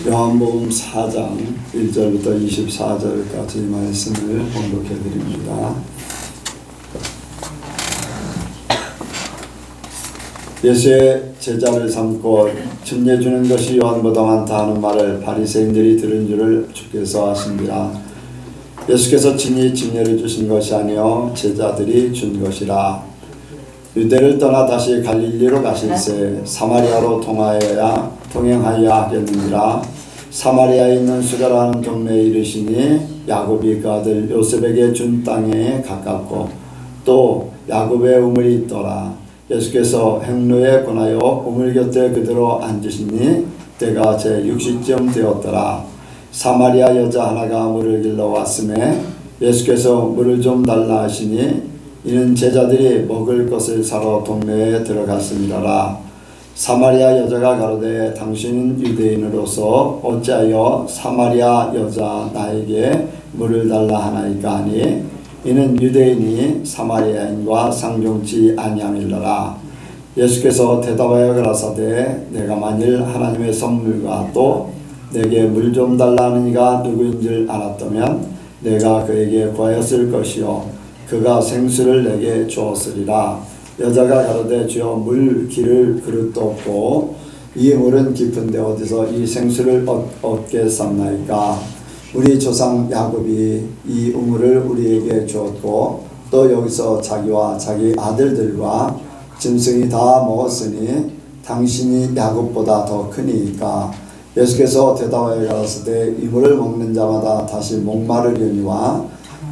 요한복음 4장 1절부터 24절까지 말씀을 봉독해 드립니다. 예수의 제자를 삼고 침례 주는 것이 요한보다 많다 하는 말을 바리새인들이 들은 줄을 주께서 아신지라. 예수께서 친히 침례를 주신 것이 아니요 제자들이 준 것이라. 유대를 떠나 다시 갈릴리로 가실새 사마리아로 통행하여야 하겠느니라. 사마리아에 있는 수가라는 동네에 이르시니 야곱이 그 아들 요셉에게 준 땅에 가깝고 또 야곱의 우물이 있더라. 예수께서 행로에 권하여 우물 곁에 그대로 앉으시니 때가 제6시쯤 되었더라. 사마리아 여자 하나가 물을 길러 왔음에 예수께서 물을 좀 달라 하시니 이는 제자들이 먹을 것을 사러 동네에 들어갔음이라. 사마리아 여자가 가로되 당신은 유대인으로서 어찌하여 사마리아 여자 나에게 물을 달라 하나이까 하니 이는 유대인이 사마리아인과 상종치 아니함일러라. 예수께서 대답하여 가라사대 내가 만일 하나님의 선물과 또 내게 물 좀 달라 하는 이가 누구인 줄 알았다면 내가 그에게 구하였을 것이요 그가 생수를 내게 주었으리라. 여자가 가로되 주여 물 기를 그릇도 없고 이 물은 깊은데 어디서 이 생수를 얻겠사옵나이까. 우리 조상 야곱이 이 우물을 우리에게 주었고 또 여기서 자기와 자기 아들들과 짐승이 다 먹었으니 당신이 야곱보다 더 크니이까. 예수께서 대답하여 가라사대 이 물을 먹는 자마다 다시 목마르려니와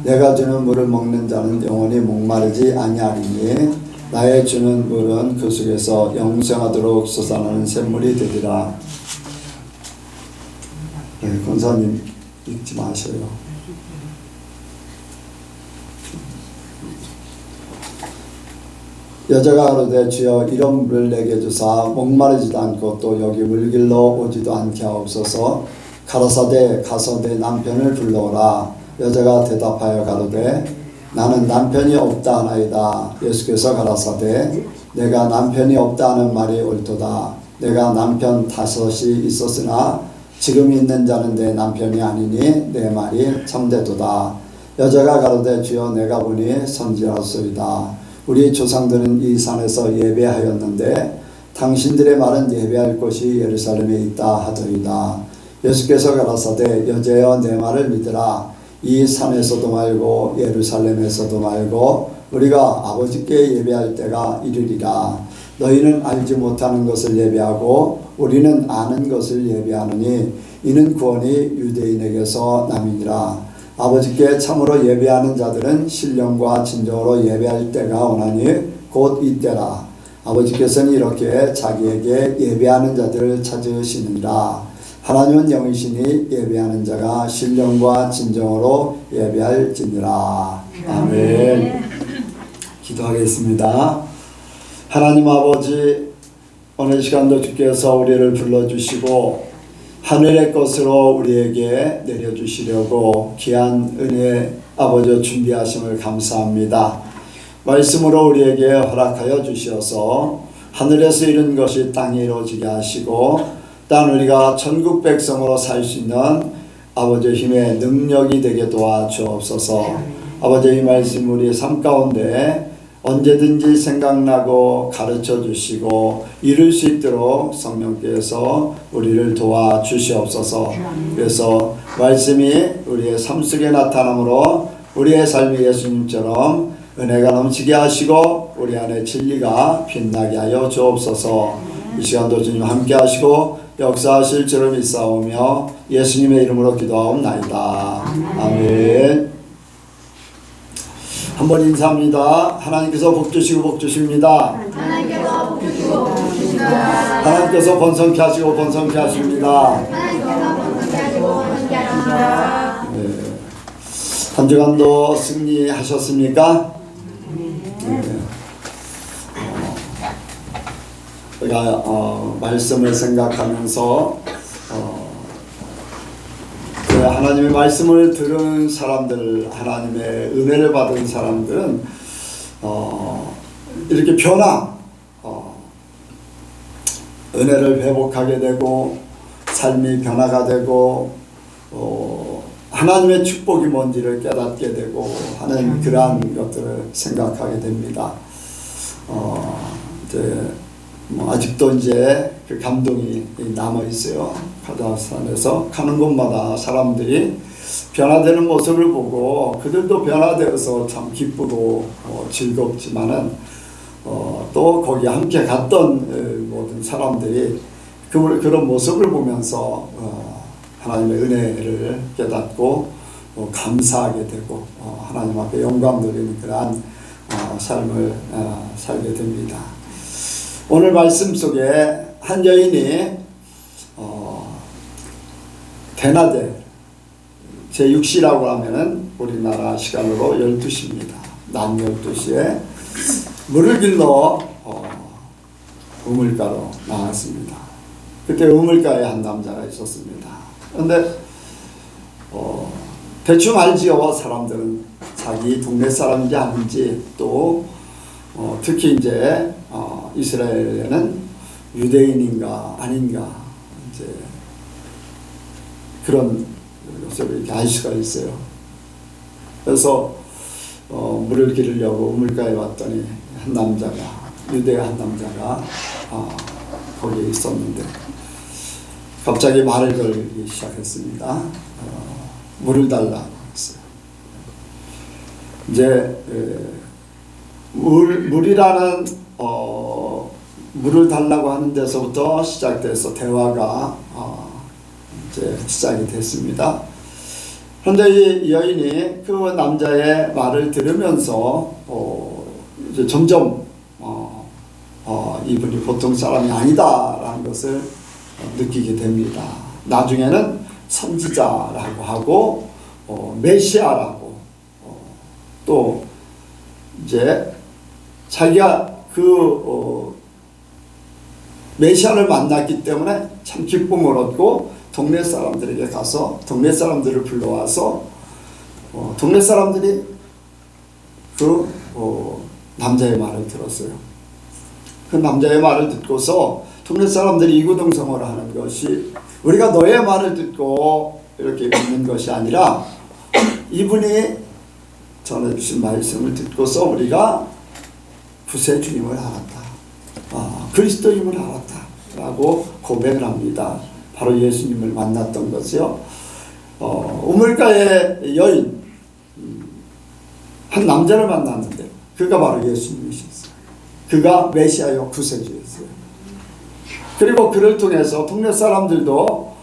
내가 주는 물을 먹는 자는 영원히 목마르지 아니하리니 나의 주는 물은 그 속에서 영생하도록 솟아나는 샘물이 되리라. 네, 권사님 읽지 마셔요. 여자가 가로되 주여 이런 물을 내게 주사 목마르지도 않고 또 여기 물 길러 오지도 않게 하옵소서. 가라사대 가서 내 남편을 불러오라. 여자가 대답하여 가로되 나는 남편이 없다 하나이다. 예수께서 가라사대 내가 남편이 없다 하는 말이 옳도다. 내가 남편 5이 있었으나 지금 있는 자는 내 남편이 아니니 내 말이 참되도다. 여자가 가로되 주여 내가 보니 선지하소이다. 우리 조상들은 이 산에서 예배하였는데 당신들의 말은 예배할 곳이 예루살렘에 있다 하더이다. 예수께서 가라사대 여자여 내 말을 믿으라. 이 산에서도 말고 예루살렘에서도 말고 우리가 아버지께 예배할 때가 이르리라. 너희는 알지 못하는 것을 예배하고 우리는 아는 것을 예배하느니 이는 구원이 유대인에게서 남이니라. 아버지께 참으로 예배하는 자들은 신령과 진정으로 예배할 때가 오나니 곧 이때라. 아버지께서는 이렇게 자기에게 예배하는 자들을 찾으시느니라. 하나님은 영이시니 예배하는 자가 신령과 진정으로 예배할지니라. 아멘. 기도하겠습니다. 하나님 아버지, 오늘 시간도 주께서 우리를 불러주시고 하늘의 것으로 우리에게 내려주시려고 귀한 은혜 아버지 준비하심을 감사합니다. 말씀으로 우리에게 허락하여 주셔서 하늘에서 이룬 것이 땅에 이루어지게 하시고 땅 우리가 천국 백성으로 살 수 있는 아버지의 힘의 능력이 되게 도와주옵소서. 아버지의 말씀 우리의 삶 가운데 언제든지 생각나고 가르쳐 주시고 이룰 수 있도록 성령께서 우리를 도와주시옵소서. 그래서 말씀이 우리의 삶 속에 나타남으로 우리의 삶이 예수님처럼 은혜가 넘치게 하시고 우리 안에 진리가 빛나게 하여 주옵소서. 이 시간도 주님 함께 하시고 역사하실 줄을 믿사오며 예수님의 이름으로 기도하옵나이다. 아멘. 한번 인사합니다. 하나님께서 복 주시고 복 주십니다. 하나님께서 복 주시고 복 주십니다. 하나님께서 번성케 하시고 번성케 하십니다. 하나님께서 번성케 하시고 번성케 하십니다. 네. 한 주간도 승리하셨습니까? 네. 우리가 말씀을 생각하면서 하나님의 말씀을 들은 사람들, 하나님의 은혜를 받은 사람들은 이렇게 변화, 은혜를 회복하게 되고 삶이 변화가 되고 하나님의 축복이 뭔지를 깨닫게 되고 하는 그러한 것들을 생각하게 됩니다. 이제 아직도 이제 그 감동이 남아 있어요. 카자흐스탄에서 가는 곳마다 사람들이 변화되는 모습을 보고 그들도 변화되어서 참 기쁘고 즐겁지만은 또 거기 함께 갔던 모든 사람들이 그런 모습을 보면서 하나님의 은혜를 깨닫고 감사하게 되고 하나님 앞에 영광 돌리는 그러한 삶을 살게 됩니다. 오늘 말씀 속에 한 여인이 대낮에 제6시라고 하면은 우리나라 시간으로 12시입니다. 낮 12시에 물을 길러 우물가로 나왔습니다. 그때 우물가에 한 남자가 있었습니다. 그런데 대충 알지요. 사람들은 자기 동네 사람인지 아닌지 또 특히 이제 이스라엘에는 유대인인가 아닌가 이제 그런 것을 이렇게 알 수가 있어요. 그래서 물을 기르려고 우물가에 왔더니 한 남자가 유대 한 남자가 거기에 있었는데 갑자기 말을 걸기 시작했습니다. 물을 달라고 했어요. 이제 물이라는 물을 달라고 하는 데서부터 시작돼서 대화가 이제 시작이 됐습니다. 그런데 이 여인이 그 남자의 말을 들으면서 이제 점점 이분이 보통 사람이 아니다라는 것을 느끼게 됩니다. 나중에는 선지자라고 하고 메시아라고 또 이제 자기가 그 메시아를 만났기 때문에 참 기쁨을 얻고 동네 사람들에게 가서 동네 사람들을 불러와서 동네 사람들이 그 남자의 말을 들었어요. 그 남자의 말을 듣고서 동네 사람들이 이구동성을 하는 것이 우리가 너의 말을 듣고 이렇게 믿는 것이 아니라 이분이 전해주신 말씀을 듣고서 우리가 구세 주님을 알았다. 그리스도임을 알았다. 라고 고백을 합니다. 바로 예수님을 만났던 것이요. 우물가의 여인 한 남자를 만났는데 그가 바로 예수님이셨어요. 그가 메시아요 구세주였어요. 그리고 그를 통해서 동네 사람들도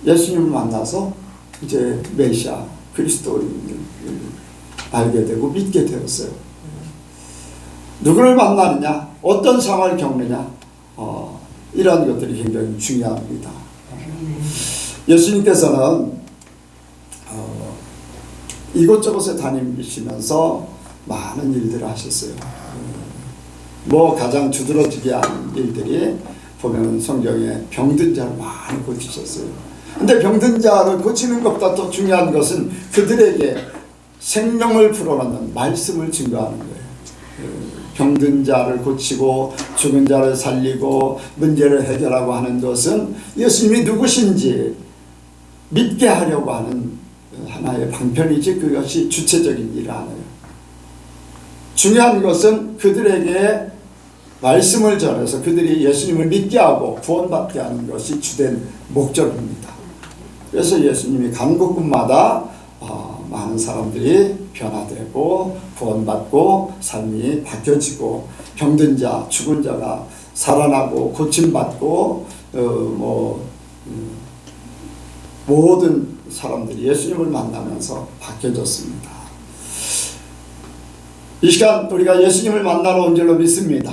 예수님을 만나서 이제 메시아 그리스도인을 알게 되고 믿게 되었어요. 누구를 만나느냐, 어떤 상황을 겪느냐, 이러한 것들이 굉장히 중요합니다. 예수님께서는 이곳저곳에 다니시면서 많은 일들을 하셨어요. 뭐 가장 두드러지게 한 일들이 보면 성경에 병든 자를 많이 고치셨어요. 근데 병든 자를 고치는 것보다 더 중요한 것은 그들에게 생명을 불어넣는 말씀을 증거하는 거예요. 병든 자를 고치고 죽은 자를 살리고 문제를 해결하고 하는 것은 예수님이 누구신지 믿게 하려고 하는 하나의 방편이지 그것이 주체적인 일이 아니에요. 중요한 것은 그들에게 말씀을 전해서 그들이 예수님을 믿게 하고 구원받게 하는 것이 주된 목적입니다. 그래서 예수님이 가는 곳곳마다 많은 사람들이 변화되고 구원받고 삶이 바뀌어지고 병든 자, 죽은 자가 살아나고 고침받고 모든 사람들이 예수님을 만나면서 바뀌어졌습니다. 이 시간 우리가 예수님을 만나러 온 줄로 믿습니다.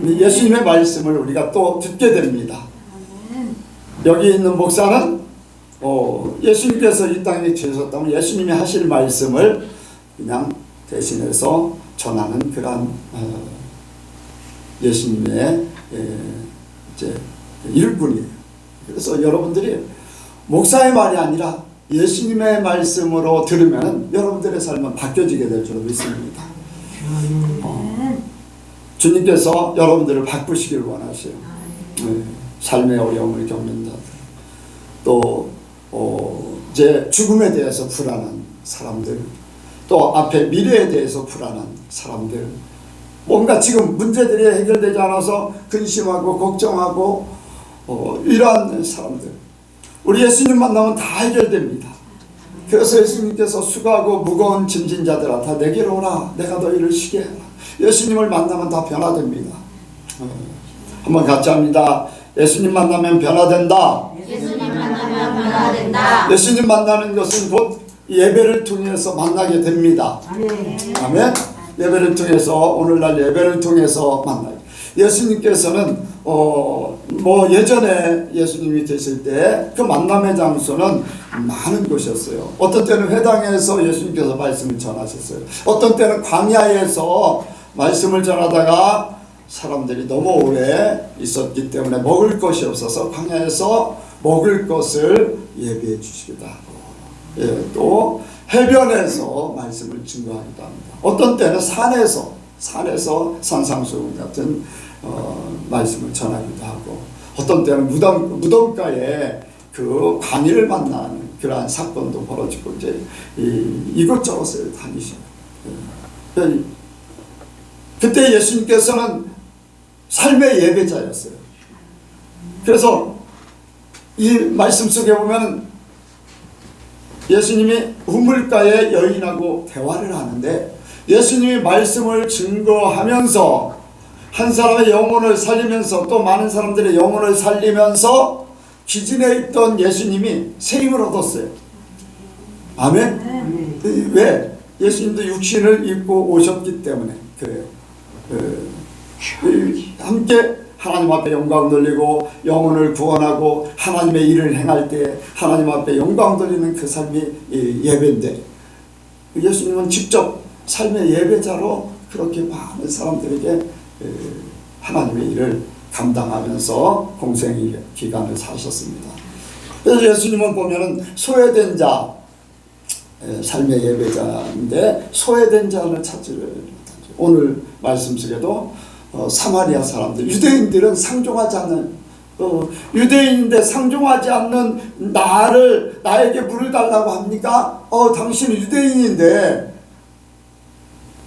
예수님의 말씀을 우리가 또 듣게 됩니다. 여기 있는 목사는 예수님께서 이 땅에 주셨다면 예수님이 하실 말씀을 그냥 대신해서 전하는 그런 예수님의 이제 일꾼이에요. 그래서 여러분들이 목사의 말이 아니라 예수님의 말씀으로 들으면 여러분들의 삶은 바뀌어지게 될 줄 믿습니다. 주님께서 여러분들을 바꾸시길 원하세요. 삶의 어려움을 겪는 자들, 또 이제 죽음에 대해서 불안한 사람들, 또 앞에 미래에 대해서 불안한 사람들, 뭔가 지금 문제들이 해결되지 않아서 근심하고 걱정하고 이러한 사람들, 우리 예수님 만나면 다 해결됩니다. 그래서 예수님께서 수고하고 무거운 짐진 자들아 다 내게로 오라, 내가 너희를 쉬게 하라. 예수님을 만나면 다 변화됩니다. 한번 같이 합니다. 예수님 만나면 변화된다. 예수님 만나면 변화된다. 예수님 만나는 것은 곧 예배를 통해서 만나게 됩니다. 아멘. 예배를 통해서, 오늘날 예배를 통해서 만나요. 예수님께서는 뭐 예전에 예수님이 계실 때 그 만남의 장소는 많은 곳이었어요. 어떤 때는 회당에서 예수님께서 말씀을 전하셨어요. 어떤 때는 광야에서 말씀을 전하다가 사람들이 너무 오래 있었기 때문에 먹을 것이 없어서 광야에서 먹을 것을 예비해 주시기도 하고, 또 해변에서 말씀을 증거하기도 합니다. 어떤 때는 산에서 산상수훈 같은 말씀을 전하기도 하고, 어떤 때는 무덤가에 그 광희를 만나는 그러한 사건도 벌어지고, 이제 이곳저곳을 다니셔요. 그때 예수님께서는 삶의 예배자였어요. 그래서 이 말씀 속에 보면 예수님이 우물가에 여인하고 대화를 하는데, 예수님이 말씀을 증거하면서 한 사람의 영혼을 살리면서 또 많은 사람들의 영혼을 살리면서 기진에 있던 예수님이 새 힘을 얻었어요. 아멘? 왜? 예수님도 육신을 입고 오셨기 때문에 그래요. 함께 하나님 앞에 영광 돌리고 영혼을 구원하고 하나님의 일을 행할 때 하나님 앞에 영광 돌리는 그 삶이 예배인데, 예수님은 직접 삶의 예배자로 그렇게 많은 사람들에게 하나님의 일을 감당하면서 공생의 기간을 사셨습니다. 그래서 예수님은 보면은 소외된 자, 삶의 예배자인데 소외된 자를 찾으려. 오늘 말씀 속에도 사마리아 사람들, 유대인들은 상종하지 않는, 유대인인데 상종하지 않는 나에게 물을 달라고 합니까? 당신은 유대인인데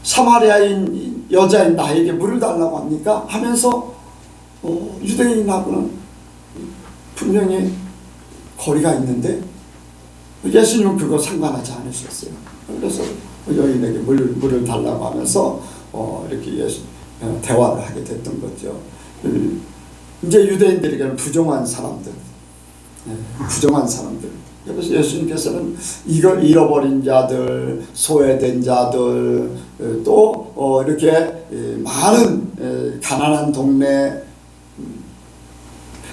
사마리아인 여자인 나에게 물을 달라고 합니까? 하면서 유대인하고는 분명히 거리가 있는데 예수님은 그거 상관하지 않으셨어요. 그래서 여인에게 물을 달라고 하면서 이렇게 대화를 하게 됐던 거죠. 이제 유대인들에게는 부정한 사람들, 그래서 예수님께서는 이걸 잃어버린 자들, 소외된 자들, 또 이렇게 많은 가난한 동네,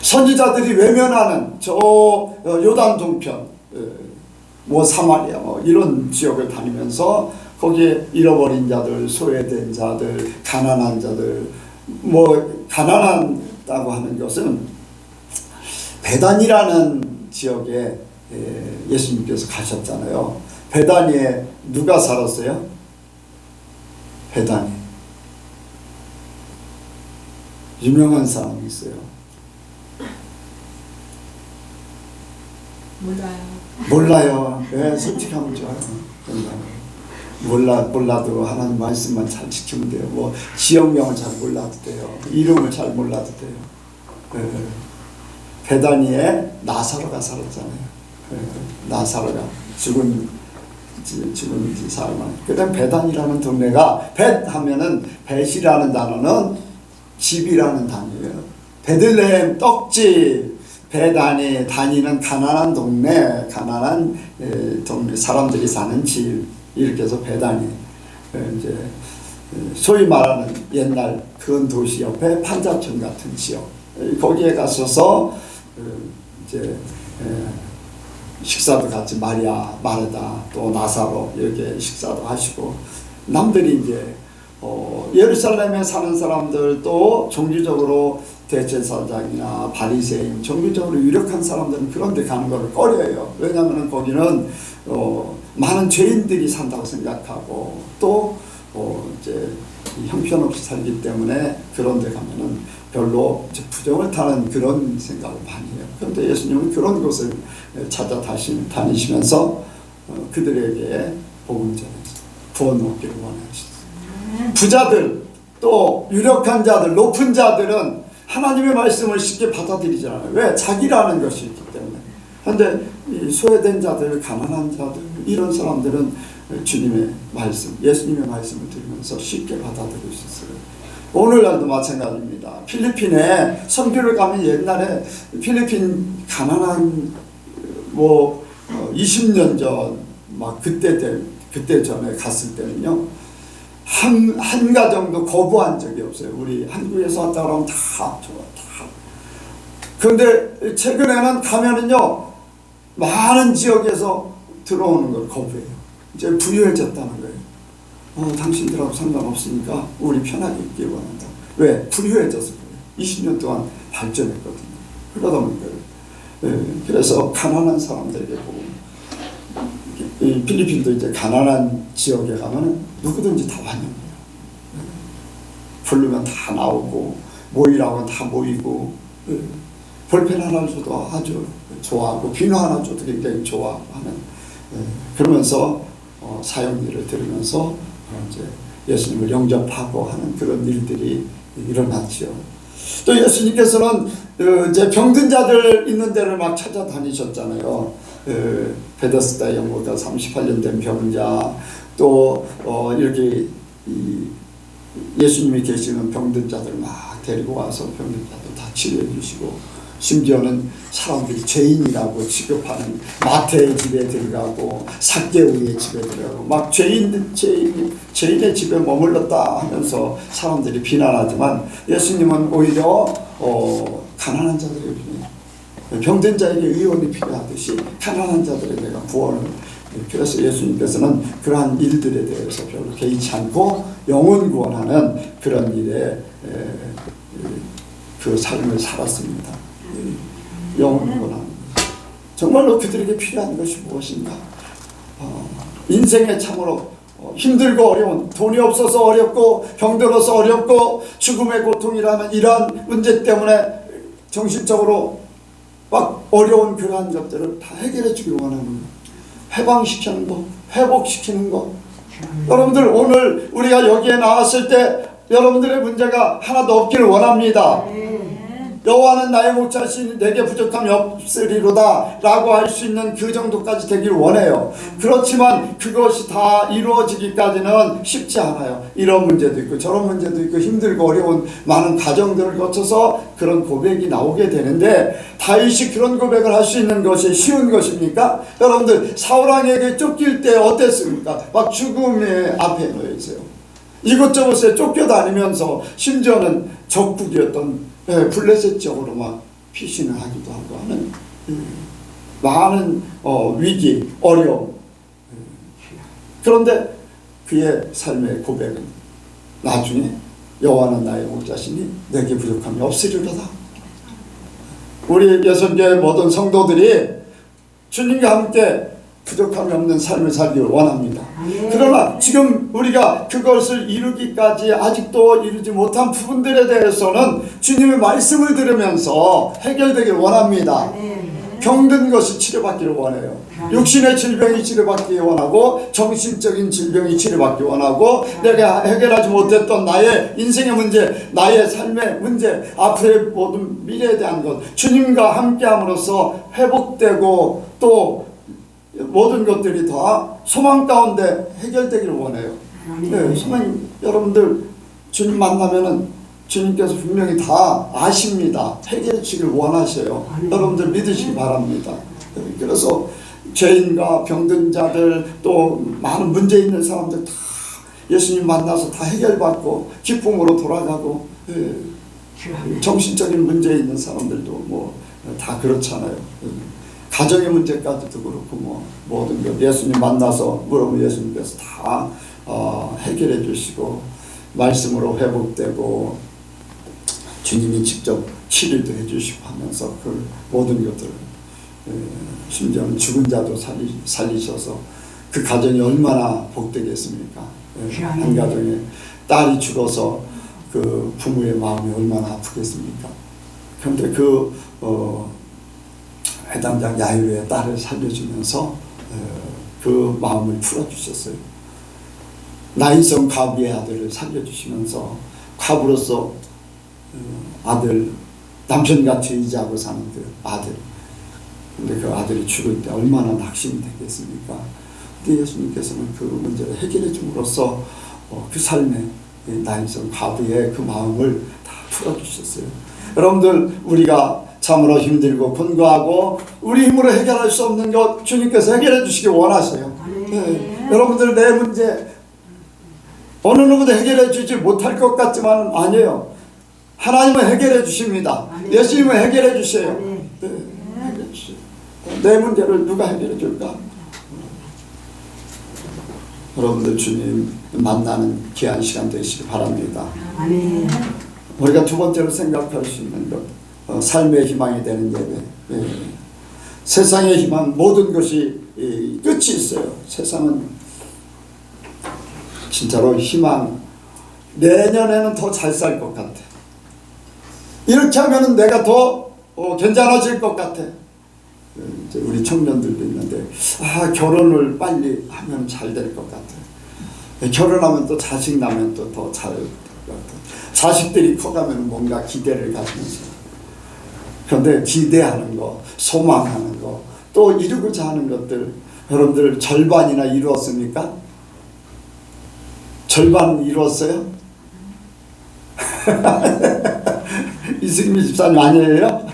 선지자들이 외면하는 저 요단 동편, 뭐 사마리아 뭐 이런 지역을 다니면서 거기에 잃어버린 자들, 소외된 자들, 가난한 자들, 뭐 가난하다고 하는 것은 베단이라는 지역에 예수님께서 가셨잖아요. 베다니에 누가 살았어요? 베다니. 유명한 사람이 있어요. 몰라요. 네, 솔직하면 좋아요. 몰라도 하나님 말씀만 잘 지키면 돼요. 뭐 지역명을 잘 몰라도 돼요. 이름을 잘 몰라도 돼요. 베다니에 나사로가 살았잖아요. 나사로가 죽은 지 사흘 만에. 그다음 베단이라는 동네가, 벳 하면은 벳이라는 단어는 집이라는 단어예요. 베들레헴 떡집, 베다니, 다니는 가난한 동네, 가난한 동네 사람들이 사는 집, 이렇게 해서 베다니. 이제 소위 말하는 옛날 근 도시 옆에 판자촌 같은 지역, 거기에 가셔서 이제 식사도 같이 마리아, 마르다, 또 나사로 이렇게 식사도 하시고, 남들이 이제 예루살렘에 사는 사람들, 또 종교적으로 대제사장이나 바리새인, 종교적으로 유력한 사람들은 그런 데 가는 것을 꺼려요. 왜냐하면 거기는 많은 죄인들이 산다고 생각하고, 또 이제 형편없이 살기 때문에 그런 데 가면은 별로 부정을 타는 그런 생각을 많이 해요. 그런데 예수님은 그런 곳을 다니시면서 그들에게 복음 전해서 구원 얻기를 원하셨어요. 부자들 또 유력한 자들 높은 자들은 하나님의 말씀을 쉽게 받아들이지 않아요. 왜? 자기라는 것이 있기 때문에. 그런데 소외된 자들, 가난한 자들 이런 사람들은 주님의 말씀, 예수님의 말씀을 들으면서 쉽게 받아들일 수 있어요. 오늘날도 마찬가지입니다. 필리핀에 선교를 가면 옛날에 필리핀 가난한 20년 전 막 그때 전에 갔을 때는요 한 가정도 거부한 적이 없어요. 우리 한국에서 왔다 그러면 다 좋아 다. 그런데 최근에는 가면은요 많은 지역에서 들어오는 걸 거부해요. 이제 부유해졌다는 거예요. 당신들하고 상관없으니까 우리 편하게 있기 원한다. 왜? 부유해져서 그래요. 20년 동안 발전했거든요. 그러다 보니까 그래서 가난한 사람들에게 보고 이 필리핀도 이제 가난한 지역에 가면 누구든지 다 환영해요. 부르면 다 나오고 모이라고 다 모이고 볼펜 하나 줘도 아주 좋아하고 비누 하나 줘도 굉장히 좋아하는 그러면서 사형리를 들으면서 이제 예수님을 영접하고 하는 그런 일들이 일어났죠. 또 예수님께서는 이제 병든 자들 있는 데를 막 찾아다니셨잖아요. 베데스다 연못가 38년 된 병자 또 이렇게 예수님이 계시는 병든 자들 막 데리고 와서 병든 자들 다 치료해 주시고 심지어는 사람들이 죄인이라고 취급하는 마태의 집에 들어가고 삭개오의 집에 들어가고 막 죄인의 집에 머물렀다 하면서 사람들이 비난하지만 예수님은 오히려 가난한 자들에게 비난해요. 병든 자에게 의원이 필요하듯이 가난한 자들에 내가 구원을. 그래서 예수님께서는 그러한 일들에 대해서 별로 개의치 않고 영혼 구원하는 그런 일에 그 삶을 살았습니다. 영혼 구원하는 정말로 그들에게 필요한 것이 무엇인가? 인생에 참으로 힘들고 어려운, 돈이 없어서 어렵고 병들어서 어렵고 죽음의 고통이라는 이러한 문제 때문에 정신적으로 막 어려운 그러한 것들을 다 해결해 주기를 원하는 거예요. 해방시키는 거, 회복시키는 거. 여러분들 오늘 우리가 여기에 나왔을 때 여러분들의 문제가 하나도 없기를 원합니다. 여호와는 나의 목자시니 내게 부족함이 없으리로다 라고 할 수 있는 그 정도까지 되길 원해요. 그렇지만 그것이 다 이루어지기까지는 쉽지 않아요. 이런 문제도 있고 저런 문제도 있고 힘들고 어려운 많은 과정들을 거쳐서 그런 고백이 나오게 되는데 다윗이 그런 고백을 할 수 있는 것이 쉬운 것입니까? 여러분들 사울왕에게 쫓길 때 어땠습니까? 막 죽음의 앞에 놓여 있어요. 이곳저곳에 쫓겨다니면서 심지어는 적국이었던 블레셋 쪽으로 막 피신을 하기도 하고 하는 많은 위기, 어려움. 그런데 그의 삶의 고백은 나중에 여호와는 나의 목자시니 내게 부족함이 없으리로다. 우리 여성교회 모든 성도들이 주님과 함께 부족함이 없는 삶을 살기를 원합니다. 그러나 지금 우리가 그것을 이루기까지 아직도 이루지 못한 부분들에 대해서는 주님의 말씀을 들으면서 해결되길 원합니다. 병든 것이 치료받기를 원해요. 육신의 질병이 치료받기 원하고 정신적인 질병이 치료받기 원하고 내가 해결하지 못했던 나의 인생의 문제, 나의 삶의 문제, 앞으로의 모든 미래에 대한 것 주님과 함께함으로써 회복되고 또 모든 것들이 다 소망 가운데 해결되기를 원해요. 네, 소망 여러분들 주님 만나면은 주님께서 분명히 다 아십니다. 해결해 주기를 원하셔요. 여러분들 믿으시기 바랍니다. 그래서 죄인과 병든 자들 또 많은 문제 있는 사람들 다 예수님 만나서 다 해결받고 기쁨으로 돌아가고 정신적인 문제 있는 사람들도 뭐 다 그렇잖아요. 가정의 문제까지도 그렇고 모든 것 예수님 만나서 물어보면 예수님께서 다 해결해 주시고 말씀으로 회복되고 주님이 직접 치료도 해 주시고 하면서 그 모든 것들을 심지어는 죽은 자도 살리셔서 그 가정이 얼마나 복되겠습니까? 한 가정에 딸이 죽어서 그 부모의 마음이 얼마나 아프겠습니까? 그런데 그 회당장 야유로의 딸을 살려주면서 그 마음을 풀어주셨어요. 나이성 과부의 아들을 살려주시면서 과부로서 아들, 남편같이 의지하고 사는 그 아들, 근데 그 아들이 죽을 때 얼마나 낙심이 되겠습니까? 근데 예수님께서는 그 문제를 해결해 줌으로써 그 삶에 나이성 과부의 그 마음을 다 풀어주셨어요. 여러분들, 우리가 참으로 힘들고 곤고하고 우리 힘으로 해결할 수 없는 것 주님께서 해결해 주시기 원하세요. 네. 여러분들, 내 문제 어느 누구도 해결해 주지 못할 것 같지만 아니에요. 하나님은 해결해 주십니다. 예수님은 해결해 주세요. 네. 해결해 주세요. 내 문제를 누가 해결해 줄까? 여러분들, 주님 만나는 귀한 시간 되시기 바랍니다. 아멘. 우리가 두 번째로 생각할 수 있는 것, 삶의 희망이 되는 예배. 세상의 희망, 모든 것이 끝이 있어요. 세상은 진짜로 희망, 내년에는 더 잘 살 것 같아. 이렇게 하면 내가 더 괜찮아질 것 같아. 이제 우리 청년들도 있는데, 결혼을 빨리 하면 잘 될 것 같아. 결혼하면 또 자식 나면 또 더 잘 될 것 같아. 자식들이 커가면 뭔가 기대를 가지면서. 그런데 기대하는 거, 소망하는 거, 또 이루고자 하는 것들, 여러분들 절반이나 이루었습니까? 절반 이루었어요? 이승미 집사님 아니에요?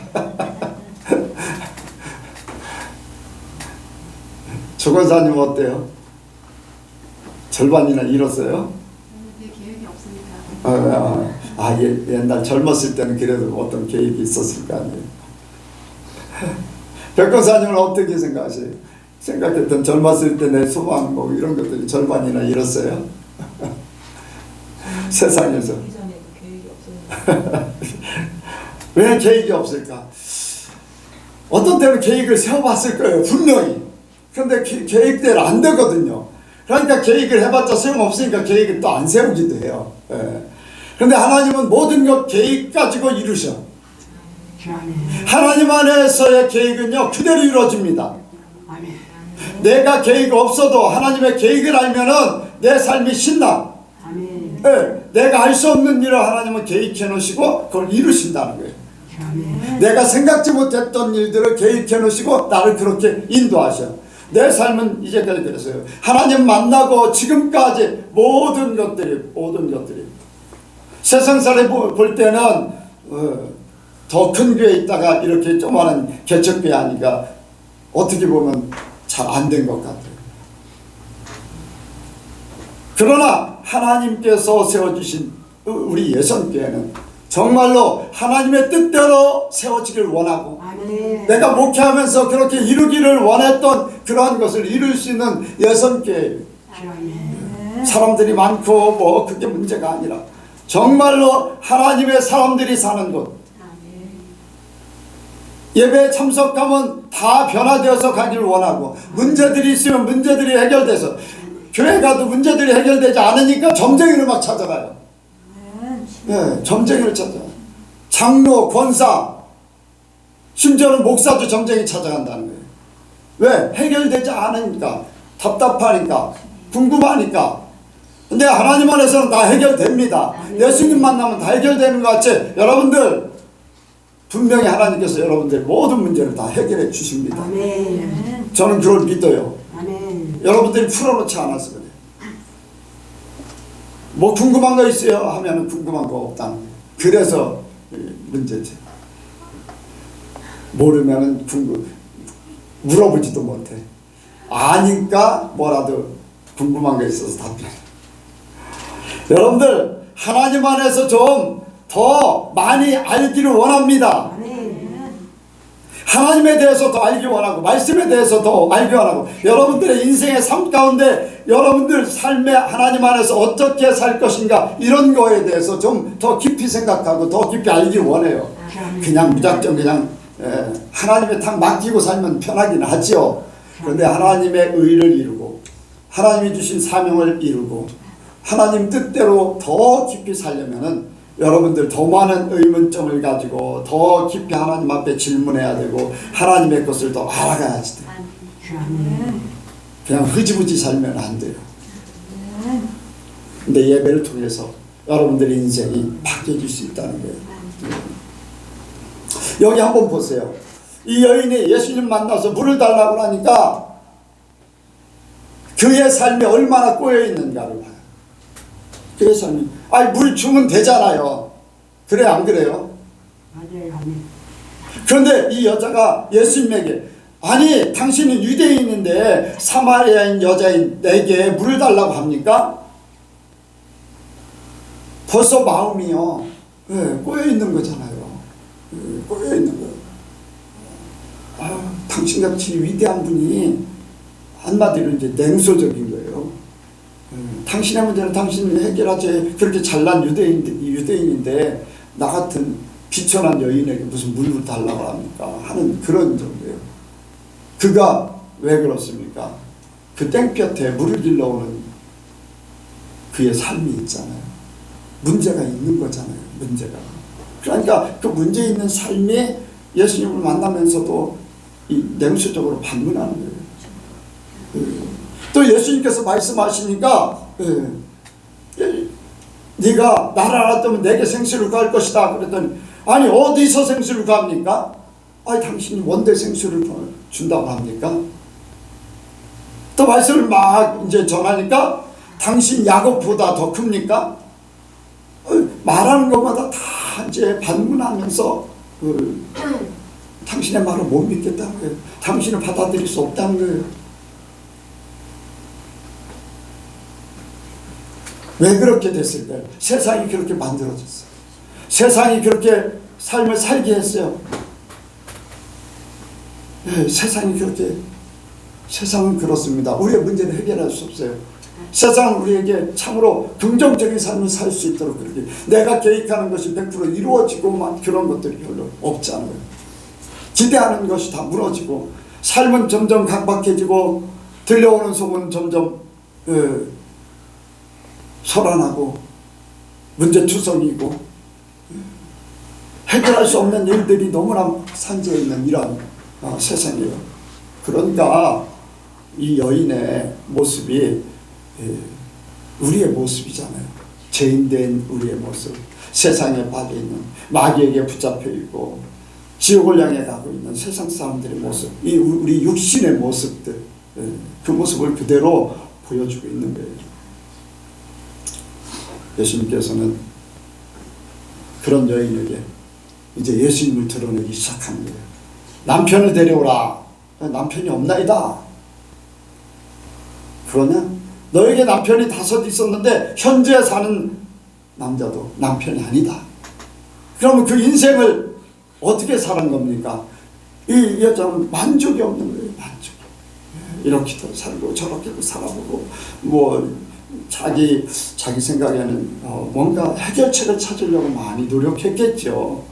조건사님 어때요? 절반이나 이뤘어요? 네, 계획이 없습니다. 옛날 젊었을 때는 그래도 어떤 계획이 있었을 거 아니에요. 백건사님은 어떻게 생각하세요? 생각했던 젊었을 때 내 소망 뭐 이런 것들이 절반이나 이뤘어요? 세상에서. 왜 계획이 없을까? 어떤 때는 계획을 세워봤을 거예요, 분명히. 그런데 계획대로 안 되거든요. 그러니까 계획을 해봤자 소용없으니까 계획을 또 안 세우기도 해요. 그런데 하나님은 모든 것 계획 가지고 이루셔. 하나님 안에서의 계획은요, 그대로 이루어집니다. 내가 계획 없어도 하나님의 계획을 알면은 내 삶이 신나. 내가 할 수 없는 일을 하나님은 계획해 놓으시고 그걸 이루신다는 거예요. 내가 생각지 못했던 일들을 계획해 놓으시고 나를 그렇게 인도하셔. 내 삶은 이제까지 그랬어요. 하나님 만나고 지금까지 모든 것들이 세상 사람이 볼 때는 더 큰 교회에 있다가 이렇게 조그마한 개척교회 하니까 어떻게 보면 잘 안 된 것 같아요. 그러나 하나님께서 세워주신 우리 예선교회는 정말로 하나님의 뜻대로 세워지길 원하고, 내가 목회하면서 그렇게 이루기를 원했던 그러한 것을 이룰 수 있는 예선교회. 사람들이 많고 뭐 그게 문제가 아니라 정말로 하나님의 사람들이 사는 곳. 예배에 참석하면 다 변화되어서 가기를 원하고, 문제들이 있으면 문제들이 해결돼서, 교회 가도 문제들이 해결되지 않으니까 점쟁이를 막 찾아가요. 점쟁이를 찾아가요. 장로, 권사, 심지어는 목사도 점쟁이 찾아간다는 거예요. 왜? 해결되지 않으니까, 답답하니까, 궁금하니까. 근데 하나님 안에서는 다 해결됩니다. 예수님 만나면 다 해결되는 것 같이, 여러분들 분명히 하나님께서 여러분들 모든 문제를 다 해결해 주십니다. 저는 그걸 믿어요. 여러분들이 풀어놓지 않아서 그래요. 뭐 궁금한 거 있어요? 하면 궁금한 거 없다는 거예요. 그래서 문제지. 모르면은 물어보지도 못해. 아니까 뭐라도 궁금한 거 있어서 답변해. 여러분들, 하나님 안에서 좀 더 많이 알기를 원합니다. 하나님에 대해서 더 알기 원하고, 말씀에 대해서 더 알기 원하고, 여러분들의 인생의 삶 가운데 여러분들 삶에 하나님 안에서 어떻게 살 것인가, 이런 거에 대해서 좀 더 깊이 생각하고 더 깊이 알기 원해요. 그냥 무작정 그냥 하나님의 탕 맡기고 살면 편하긴 하죠. 그런데 하나님의 의를 이루고 하나님이 주신 사명을 이루고 하나님 뜻대로 더 깊이 살려면은 여러분들 더 많은 의문점을 가지고 더 깊이 하나님 앞에 질문해야 되고 하나님의 것을 더 알아가야지 돼. 그냥 흐지부지 살면 안 돼요. 근데 예배를 통해서 여러분들의 인생이 바뀌어질 수 있다는 거예요. 여기 한번 보세요. 이 여인이 예수님 만나서 물을 달라고 하니까 그의 삶이 얼마나 꼬여 있는가를 봐요. 그의 삶이 물 주면 되잖아요. 그래 안 그래요? 맞아요. 그런데 이 여자가 예수님에게 아니 당신은 유대인인데 사마리아인 여자인 내게 물을 달라고 합니까? 벌써 마음이요 꼬여 있는 거잖아요. 꼬여 있는 거예요. 당신같이 위대한 분이 한마디로 이제 냉소적인 거예요. 당신의 문제는 당신이 해결하지. 그렇게 잘난 유대인인데 나 같은 비천한 여인에게 무슨 물을 달라고 합니까? 하는 그런 정도예요. 그가 왜 그렇습니까? 그 땡볕에 물을 길러오는 그의 삶이 있잖아요. 문제가 있는 거잖아요. 문제가. 그러니까 그 문제 있는 삶이 예수님을 만나면서도 이 냉소적으로 반문하는 거예요. 또 예수님께서 말씀하시니까 네가 나를 알았다면 내게 생수를 구할 것이다 그랬더니 아니 어디서 생수를 구합니까? 당신이 원대 생수를 준다고 합니까? 또 말씀을 막 이제 전하니까 당신 야곱보다 더 큽니까? 말하는 것마다 다 이제 반문하면서 당신의 말을 못 믿겠다는 거예요. 당신을 받아들일 수 없다는 거예요. 왜 그렇게 됐을까요? 세상이 그렇게 만들어졌어요. 세상이 그렇게 삶을 살게 했어요. 세상이 그렇게 세상은 그렇습니다. 우리의 문제를 해결할 수 없어요. 세상은 우리에게 참으로 긍정적인 삶을 살 수 있도록 그렇게 내가 계획하는 것이 100% 이루어지고만 그런 것들이 별로 없잖아요. 기대하는 것이 다 무너지고 삶은 점점 각박해지고 들려오는 소문은 점점 소란하고 문제투성이고 해결할 수 없는 일들이 너무나 산재해 있는 이런 세상이에요. 그러니까 이 여인의 모습이 우리의 모습이잖아요. 죄인된 우리의 모습, 세상에 빠져있는 마귀에게 붙잡혀 있고 지옥을 향해 가고 있는 세상 사람들의 모습, 이 우리 육신의 모습들, 그 모습을 그대로 보여주고 있는 거예요. 예수님께서는 그런 여인에게 이제 예수님을 드러내기 시작하는 거예요. 남편을 데려오라. 남편이 없나이다. 그러냐? 너에게 남편이 5 있었는데 현재 사는 남자도 남편이 아니다. 그러면 그 인생을 어떻게 사는 겁니까? 이 여자는 만족이 없는 거예요. 만족이. 이렇게도 살고 저렇게도 살아보고 자기 생각에는 뭔가 해결책을 찾으려고 많이 노력했겠죠.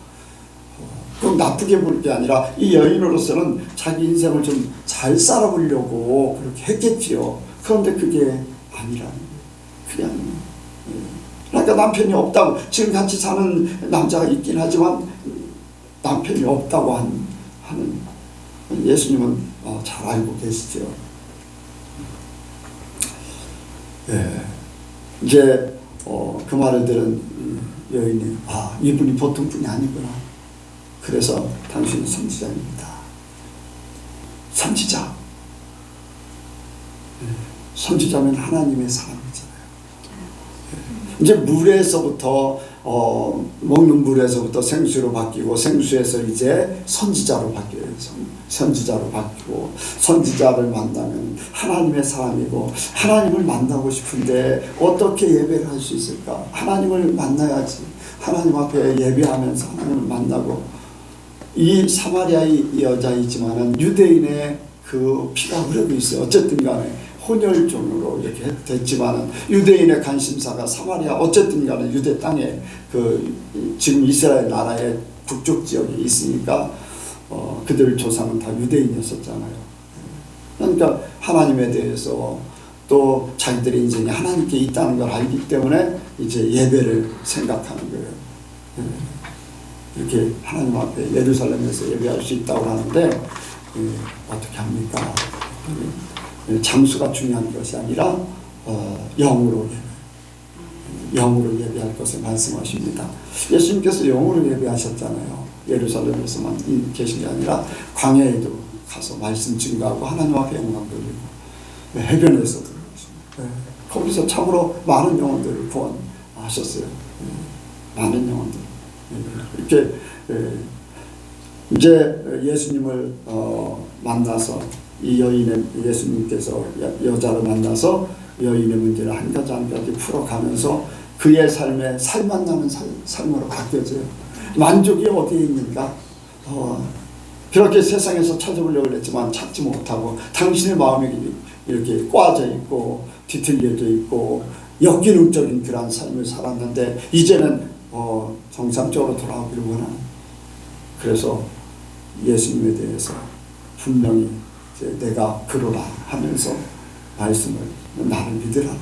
꼭 나쁘게 볼 게 아니라 이 여인으로서는 자기 인생을 좀 잘 살아보려고 그렇게 했겠지요. 그런데 그게 아니라는 거예요. 그냥 그러니까 남편이 없다고 지금 같이 사는 남자가 있긴 하지만 남편이 없다고 하는 예수님은 잘 알고 계시죠. 이제 그 말을 들은 여인이 이분이 보통 분이 아니구나. 그래서 당신은 선지자입니다. 선지자. 선지자면 하나님의 사람이잖아요. 이제 물에서부터 먹는 물에서부터 생수로 바뀌고 생수에서 이제 선지자로 바뀌어요. 선지자로 바뀌고 선지자를 만나면 하나님의 사람이고 하나님을 만나고 싶은데 어떻게 예배를 할 수 있을까? 하나님을 만나야지. 하나님 앞에 예배하면서 하나님을 만나고 이 사마리아의 여자이지만은 유대인의 그 피가 흐르고 있어요. 어쨌든 간에 혼혈종으로 이렇게 됐지만은 유대인의 관심사가 사마리아 어쨌든 간에 유대 땅에 지금 이스라엘 나라의 북쪽 지역에 있으니까 그들 조상은 다 유대인이었었잖아요. 그러니까 하나님에 대해서 또 자기들의 인생이 하나님께 있다는 걸 알기 때문에 이제 예배를 생각하는 거예요. 이렇게 하나님 앞에 예루살렘에서 예배할 수 있다고 하는데 어떻게 합니까? 장수가 중요한 것이 아니라 영으로 예배할 것을 말씀하십니다. 예수님께서 영으로 예배하셨잖아요. 예루살렘에서만 계신 게 아니라 광야에도 가서 말씀 증거하고 하나님 앞에 영광 돌리고 해변에서도 거기서 참으로 많은 영혼들을 구원하셨어요. 많은 영혼들. 이렇게 이제 예수님을 만나서 이 여인의 예수님께서 여자를 만나서 여인의 문제를 한 가지 한 가지 풀어가면서 그의 삶에 살만 나는 삶으로 바뀌어져요. 만족이 어디에 있는가? 그렇게 세상에서 찾아보려고 했지만 찾지 못하고 당신의 마음이 이렇게 꽈져 있고 뒤틀려져 있고 역기능적인 그런 삶을 살았는데 이제는 정상적으로 돌아오기를 원하는. 그래서 예수님에 대해서 분명히 이제 내가 그러라 하면서 말씀을 나를 믿으라는.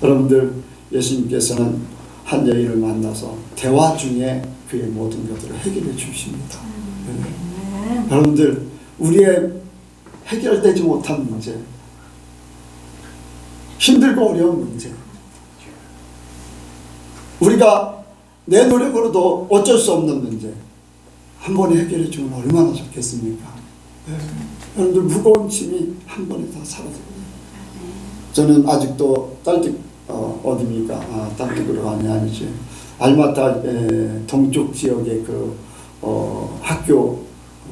여러분들 예수님께서는 한 여인을 만나서 대화 중에 그의 모든 것들을 해결해 주십니다. 여러분들 우리의 해결되지 못한 문제, 힘들고 어려운 문제, 우리가 내 노력으로도 어쩔 수 없는 문제 한 번에 해결해 주면 얼마나 좋겠습니까? 여러분들 무거운 짐이 한 번에 다 사라져요. 저는 아직도 어디입니까? 딸띠그로 아니지. 알마타 동쪽 지역의 그 학교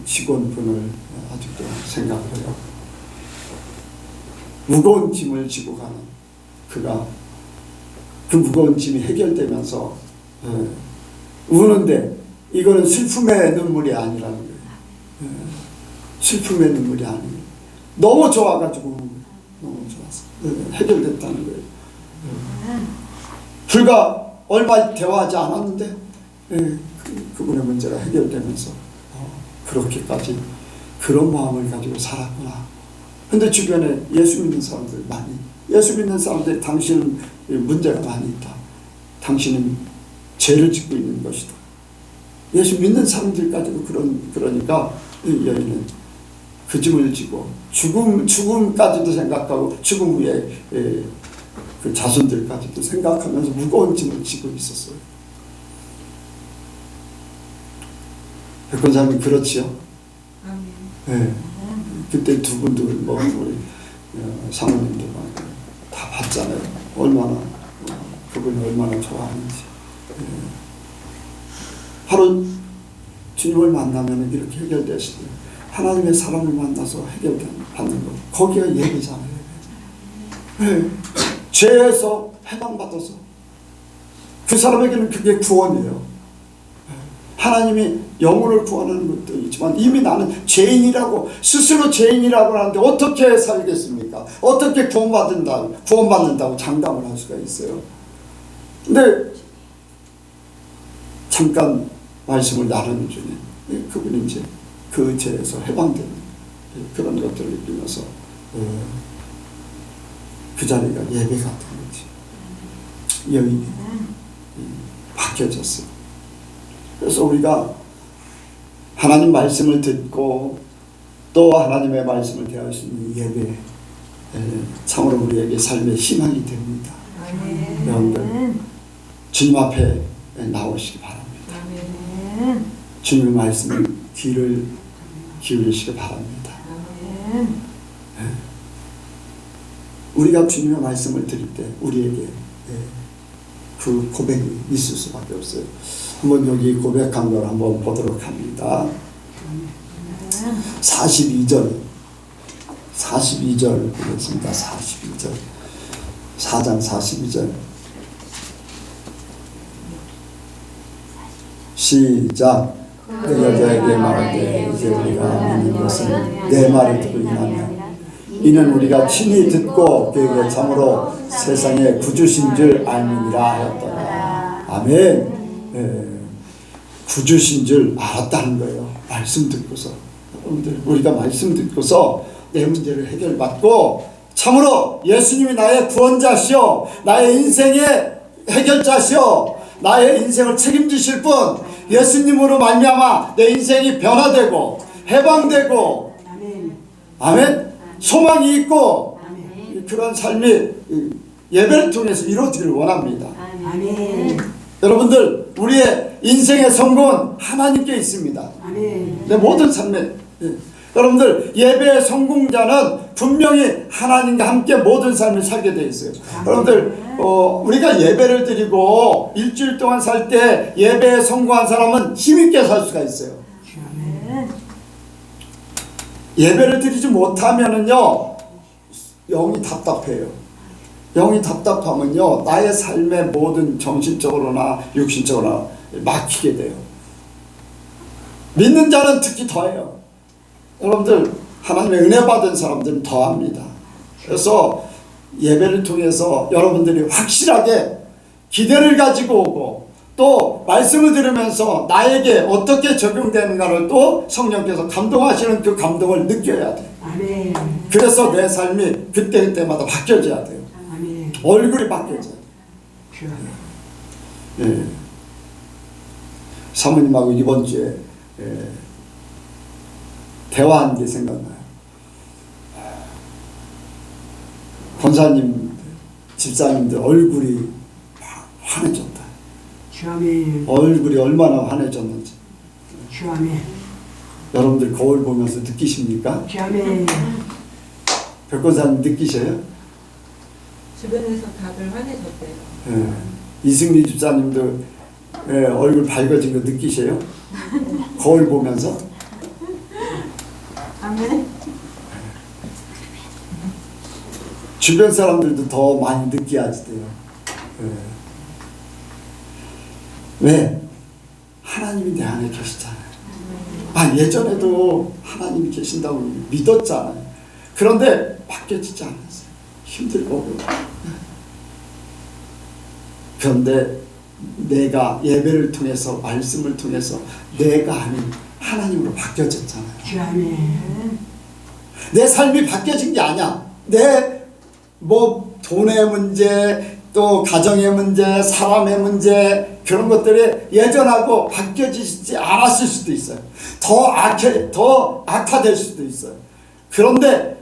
직원분을 아직도 생각해요. 무거운 짐을 지고 가는 그가 그 무거운 짐이 해결되면서 우는데 이거는 슬픔의 눈물이 아니라는 거예요. 슬픔의 눈물이 아니에요. 너무 좋아가지고 너무 좋아서 해결됐다는 거예요. 불과 얼마 대화하지 않았는데 그분의 문제가 해결되면서 그렇게까지 그런 마음을 가지고 살았구나. 근데 주변에 예수 믿는 사람들 많이, 예수 믿는 사람들이 당신은 문제가 많이 있다. 당신은 죄를 짓고 있는 것이다. 예수 믿는 사람들까지도 그러니까 이 여인은 그 짐을 지고 죽음까지도 생각하고 죽음 후에 그 자손들까지도 생각하면서 무거운 짐을 지고 있었어요. 백권사님 그렇지요? 네. 그때 두 분도 우리 사모님도 다 봤잖아요. 얼마나 그분이 얼마나 좋아하는지. 바로 주님을 만나면 이렇게 해결되시고요. 하나님의 사람을 만나서 해결받는 것. 거기가 예배잖아요. 네. 죄에서 해방받아서 그 사람에게는 그게 구원이에요. 하나님이 영혼을 구원하는 것도 있지만 이미 나는 죄인이라고 스스로 죄인이라고 하는데 어떻게 살겠습니까? 어떻게 구원받는다고 장담을 할 수가 있어요. 근데 잠깐 말씀을 나누는 중에 그분이 이제 그 죄에서 해방되는 그런 것들을 느끼면서 그 자리가 예배 같은 거지. 여인이 바뀌어졌어요. 그래서 우리가 하나님 말씀을 듣고 또 하나님의 말씀을 대할 수 있는 예배, 참으로 우리에게 삶의 희망이 됩니다. 여러분들 주님 앞에 나오시기 바랍니다. 주님의 말씀을 귀를 기울이시기 바랍니다. 우리가 주님의 말씀을 들을 때 우리에게 그 고백이 있을 수밖에 없어요. 한번 여기 고백한 걸 한번 보도록 합니다. 42절 보겠습니다. 42절 4장 42절 시작. 그 여자에게 말하되 이제 우리가 믿는 것은 내 말을 듣고 인하며 이는 우리가 친히 듣고 그에게 참으로 세상의 구주신 줄 알미니라 하였더라. 아멘. 구주신 줄 알았다는 거예요. 말씀 듣고서. 여러분들 우리가 말씀 듣고서 내 문제를 해결받고 참으로 예수님이 나의 구원자시오, 나의 인생의 해결자시오, 나의 인생을 책임지실 분, 예수님으로 말미암아 내 인생이 변화되고 해방되고 아멘, 소망이 있고 그런 삶이 예배를 통해서 이루어지기를 원합니다. 여러분들, 우리의 인생의 성공은 하나님께 있습니다. 내 모든 삶에 여러분들, 예배의 성공자는 분명히 하나님과 함께 모든 삶을 살게 되어 있어요. 여러분들, 우리가 예배를 드리고 일주일 동안 살 때 예배에 성공한 사람은 힘있게 살 수가 있어요. 예배를 드리지 못하면은요, 영이 답답해요. 영이 답답하면요, 나의 삶의 모든 정신적으로나 육신적으로나 막히게 돼요. 믿는 자는 특히 더해요. 여러분들, 하나님의 은혜 받은 사람들은 더합니다. 그래서 예배를 통해서 여러분들이 확실하게 기대를 가지고 오고 또 말씀을 들으면서 나에게 어떻게 적용되는가를 또 성령께서 감동하시는 그 감동을 느껴야 돼요. 그래서 내 삶이 그때그때마다 바뀌어져야 돼요. 얼굴이 바뀌어져요. 네. 사모님하고 이번 주에 대화한 게 생각나요. 권사님, 집사님들 얼굴이 환해졌다. 얼굴이 얼마나 환해졌는지 여러분들 거울 보면서 느끼십니까? 백권사님 느끼셔요? 주변에서 다들 환해졌대요. 예. 이승리 집사님도 얼굴 밝아진 거 느끼셔요? 거울 보면서? 아멘. 주변 사람들도 더 많이 느끼야지 돼요. 왜? 하나님이 내 안에 계시잖아요. 예전에도 하나님이 계신다고 믿었잖아요. 그런데 바뀌어지지 않았어요. 힘들고. 그런데 내가 예배를 통해서, 말씀을 통해서 내가 아닌 하나님으로 바뀌어졌잖아요. 내 삶이 바뀌어진 게 아니야. 내 돈의 문제, 또 가정의 문제, 사람의 문제, 그런 것들이 예전하고 바뀌어지지 않았을 수도 있어요. 더 악화될 수도 있어요. 그런데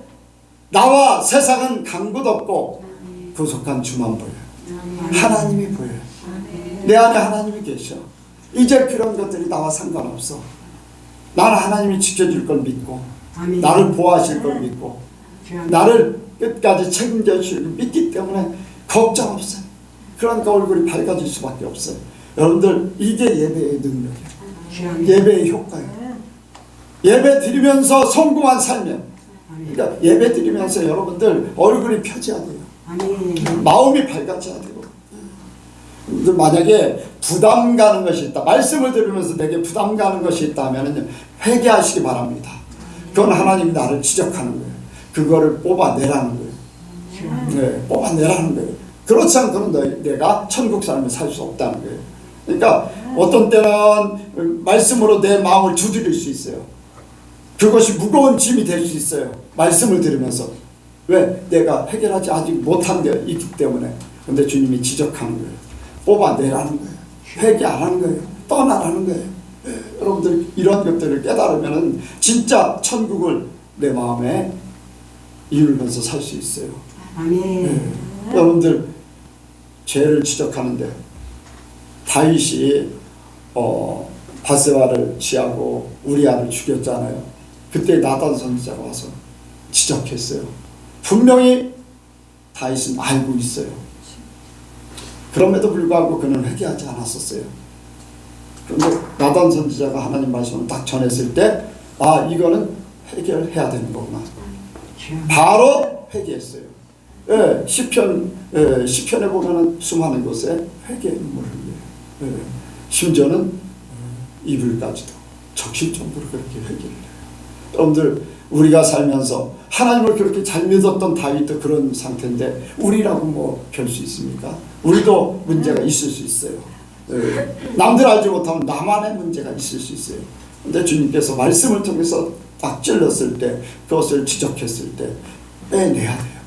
나와 세상은 간 곳 없고 구속한 주만 보여요. 하나님이 보여요. 내 안에 하나님이 계셔. 이제 그런 것들이 나와 상관없어. 나는 하나님이 지켜줄 걸 믿고, 나를 보호하실 걸 믿고, 나를 끝까지 책임져 주실 걸 믿기 때문에 걱정 없어요. 그러니까 얼굴이 밝아질 수밖에 없어요. 여러분들, 이게 예배의 능력이에요. 예배의 효과예요. 예배 드리면서 성공한 삶이에요. 그러니까 예배 드리면서 여러분들 얼굴이 펴져야 돼요. 마음이 밝아져야 되고. 만약에 부담 가는 것이 있다, 말씀을 들으면서 내게 부담 가는 것이 있다면 회개하시기 바랍니다. 그건 하나님이 나를 지적하는 거예요. 그거를 뽑아내라는 거예요. 네, 뽑아내라는 거예요. 그렇지 않고는 내가 천국 삶을 살 수 없다는 거예요. 그러니까 어떤 때는 말씀으로 내 마음을 두드릴 수 있어요. 그것이 무거운 짐이 될 수 있어요. 말씀을 들으면서. 왜? 내가 해결하지 아직 못한 게 있기 때문에. 근데 주님이 지적하는 거예요. 뽑아내라는 거예요. 회개 안 하는 거예요. 떠나라는 거예요. 여러분들, 이런 것들을 깨달으면 진짜 천국을 내 마음에 이루면서 살 수 있어요. 여러분들, 죄를 지적하는데 다윗이 바세바를 취하고 우리아를 죽였잖아요. 그때 나단 선지자가 와서 지적했어요. 분명히 다윗은 알고 있어요. 그럼에도 불구하고 그는 회개하지 않았었어요. 그런데 나단 선지자가 하나님 말씀을 딱 전했을 때, 이거는 해결해야 되는 거구나. 바로 회개했어요. 예, 시편에 보면은 수많은 곳에 회개의 눈물을 흘려요. 심지어는 이불까지도 적실 정도로 그렇게 회개를 해요. 여러분들, 우리가 살면서 하나님을 그렇게 잘 믿었던 다윗도 그런 상태인데 우리라고 별 수 있습니까? 우리도 문제가 있을 수 있어요. 남들 알지 못하면 나만의 문제가 있을 수 있어요. 근데 주님께서 말씀을 통해서 딱 찔렀을 때, 그것을 지적했을 때 빼내야 돼요.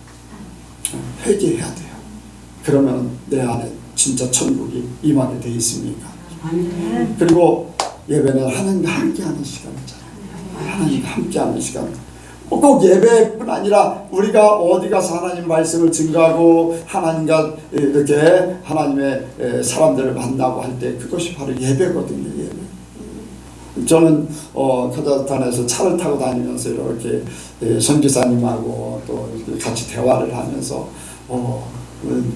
회개해야 돼요. 그러면 내 안에 진짜 천국이 임하게 돼 있습니까? 그리고 예배는 하나님과 함께하는 시간이잖아요. 하나님과 함께하는 시간. 꼭 예배뿐 아니라 우리가 어디 가서 하나님 말씀을 증거하고 하나님과 이렇게 하나님의 사람들을 만나고 할 때 그것이 바로 예배거든요. 예배. 저는 카자흐스탄에서 차를 타고 다니면서 이렇게 선교사님하고 또 같이 대화를 하면서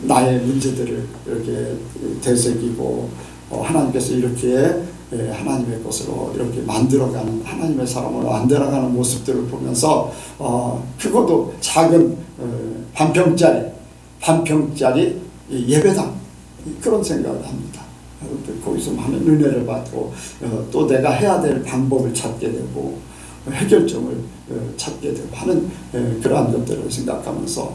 나의 문제들을 이렇게 되새기고 하나님께서 이렇게 하나님의 것으로 이렇게 만들어가는 하나님의 사람으로 만들어가는 모습들을 보면서 그것도 작은 반평짜리 예배당 그런 생각을 합니다. 거기서 많은 은혜를 받고 또 내가 해야 될 방법을 찾게 되고 해결점을 찾게 되고 하는 그러한 것들을 생각하면서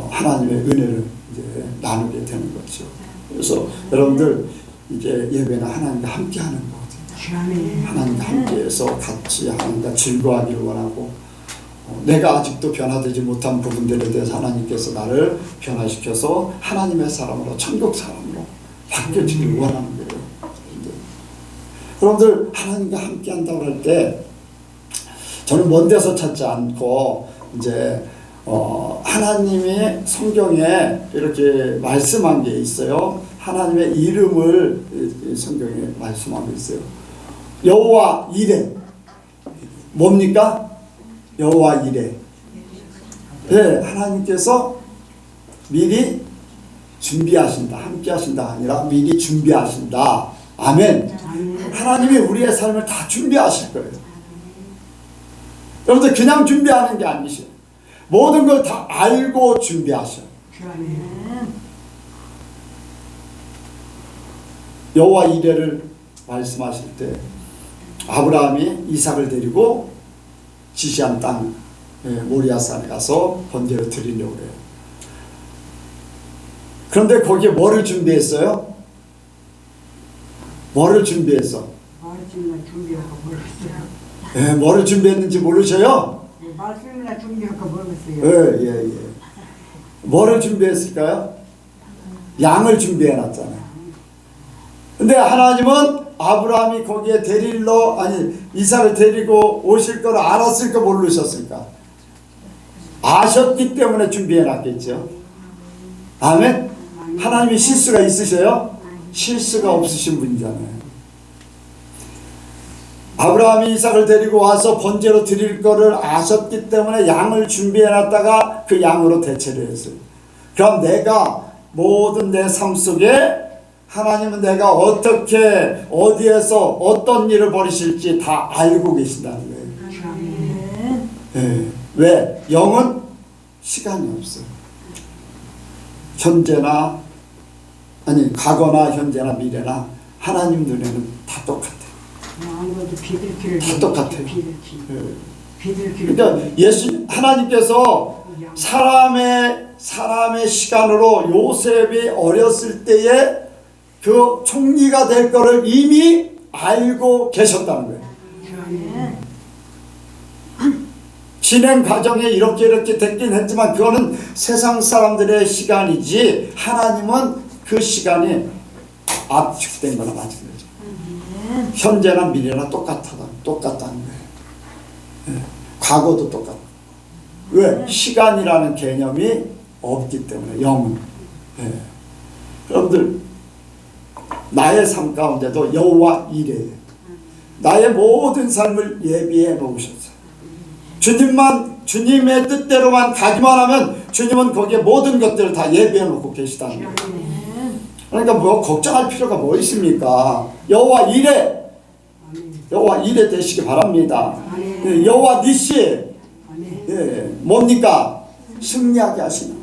하나님의 은혜를 이제 나누게 되는 거죠. 그래서 여러분들 이제 예배는 하나님과 함께하는 거거든요. 하나님과 함께해서 같이 하나님과 즐거워하기를 원하고 내가 아직도 변화되지 못한 부분들에 대해서 하나님께서 나를 변화시켜서 하나님의 사람으로 천국 사람으로 바뀌어지기를 원하는 거예요. 여러분들 하나님과 함께한다고 할 때 저는 먼 데서 찾지 않고 이제 하나님이 성경에 이렇게 말씀한 게 있어요. 하나님의 이름을 성경에 말씀하고 있어요. 여호와 이레 뭡니까? 여호와 이레. 네, 하나님께서 미리 준비하신다. 함께 하신다 아니라 미리 준비하신다. 아멘. 하나님이 우리의 삶을 다 준비하실 거예요. 여러분들 그냥 준비하는 게 아니셔요. 모든 걸 다 알고 준비하셔요. 여호와 이레를 말씀하실 때 아브라함이 이삭을 데리고 지시한 땅 모리아산에 가서 번제를 드리려고 해요. 그런데 거기에 뭐를 준비했어요? 뭐를 준비했어? 뭐를 준비했는지 모르셔요? 말씀이나 준비할까 모르겠어요. 예. 뭐를 준비했을까요? 양을 준비해놨잖아요. 근데 하나님은 아브라함이 거기에 이삭을 데리고 오실 걸 알았을까 모르셨을까? 아셨기 때문에 준비해놨겠죠. 아멘? 하나님이 실수가 있으세요? 실수가 없으신 분이잖아요. 아브라함이 이삭을 데리고 와서 번제로 드릴 거를 아셨기 때문에 양을 준비해놨다가 그 양으로 대체를 했어요. 그럼 내가 모든 내 삶 속에 하나님은 내가 어떻게 어디에서 어떤 일을 벌이실지 다 알고 계신다는 거예요. 네. 왜? 영은 시간이 없어요. 과거나 현재나 미래나 하나님 눈에는 다 똑같아요. 다 똑같아요. 그러니까 하나님께서 사람의 시간으로 요셉이 어렸을 때에 그 총리가 될 거를 이미 알고 계셨다는 거예요. 진행 과정에 이렇게 됐긴 했지만 그거는 세상 사람들의 시간이지 하나님은 그 시간이 압축된 거나 마찬가지죠. 현재나 미래나 똑같다는 거예요. 과거도 똑같아. 왜? 시간이라는 개념이 없기 때문에 영은. 여러분들 나의 삶 가운데도 여호와 이레예요. 나의 모든 삶을 예비해 놓으셨어요. 주님의 뜻대로만 가기만 하면 주님은 거기에 모든 것들을 다 예비해 놓고 계시다는 거예요. 그러니까 뭐 걱정할 필요가 뭐 있습니까? 여호와 이레 되시기 바랍니다. 여호와 니시 뭡니까? 승리하게 하시는.